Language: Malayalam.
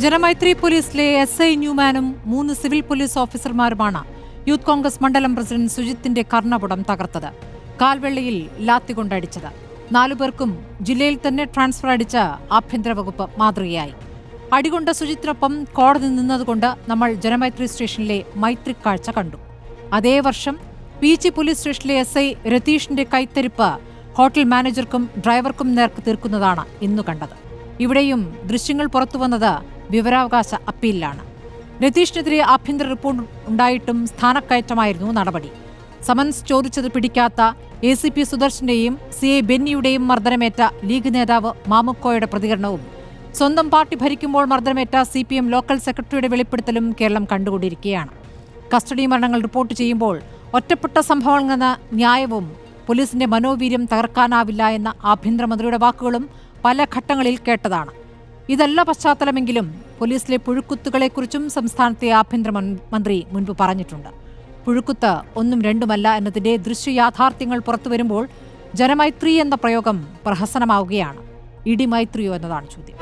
ജനമൈത്രി പോലീസിലെ SI ന്യൂമാനും 3 സിവിൽ പോലീസ് ഓഫീസർമാരുമാണ് യൂത്ത് കോൺഗ്രസ് മണ്ഡലം പ്രസിഡന്റ് സുജിത്തിന്റെ കർണപുടം തകർത്തത്. കാൽവെള്ളിയിൽ ലാത്തി കൊണ്ടടിച്ചത്. 4 പേർക്കും ജില്ലയിൽ തന്നെ ട്രാൻസ്ഫർ അടിച്ച ആഭ്യന്തര വകുപ്പ് മാതൃകയായി. അടികൊണ്ട സുജിത്തിനൊപ്പം കോടതി നിന്നതുകൊണ്ട് നമ്മൾ ജനമൈത്രി സ്റ്റേഷനിലെ മൈത്രി കാഴ്ച കണ്ടു. അതേ വർഷം പീച്ചി പോലീസ് സ്റ്റേഷനിലെ SI രതീഷിന്റെ കൈത്തരിപ്പ് ഹോട്ടൽ മാനേജർക്കും ഡ്രൈവർക്കും നേർക്ക് തീർക്കുന്നതാണ് ഇന്നു കണ്ടത്. ഇവിടെയും ദൃശ്യങ്ങൾ പുറത്തുവന്നത് വിവരാവകാശ അപ്പീലിലാണ്. രതീഷിനെതിരെ ആഭ്യന്തര റിപ്പോർട്ട് ഉണ്ടായിട്ടും സ്ഥാനക്കയറ്റമായിരുന്നു നടപടി. സമൻസ് ചോദിച്ചത് പിടിക്കാത്ത ACP സുദർശന്റെയും CA ബെന്നിയുടെയും മർദ്ദനമേറ്റ ലീഗ് നേതാവ് മാമുക്കോയുടെ പ്രതികരണവും സ്വന്തം പാർട്ടി ഭരിക്കുമ്പോൾ മർദ്ദനമേറ്റ CPM ലോക്കൽ സെക്രട്ടറിയുടെ വെളിപ്പെടുത്തലും കേരളം കണ്ടുകൊണ്ടിരിക്കുകയാണ്. കസ്റ്റഡി മരണങ്ങൾ റിപ്പോർട്ട് ചെയ്യുമ്പോൾ ഒറ്റപ്പെട്ട സംഭവങ്ങളെന്ന ന്യായവും പോലീസിന്റെ മനോവീര്യം തകർക്കാനാവില്ല എന്ന ആഭ്യന്തരമന്ത്രിയുടെ വാക്കുകളും പല ഘട്ടങ്ങളിൽ കേട്ടതാണ്. ഇതല്ല പശ്ചാത്തലമെങ്കിലും പോലീസിലെ പുഴുക്കുത്തുകളെക്കുറിച്ചും സംസ്ഥാനത്തെ ആഭ്യന്തരമന്ത്രി മുൻപ് പറഞ്ഞിട്ടുണ്ട്. പുഴുക്കുത്ത് ഒന്നും രണ്ടുമല്ല എന്നതിന്റെ ദൃശ്യയാഥാർത്ഥ്യങ്ങൾ പുറത്തുവരുമ്പോൾ ജനമൈത്രി എന്ന പ്രയോഗം പ്രഹസനമാവുകയാണ്. ഇടിമൈത്രിയോ എന്നതാണ് ചോദ്യം.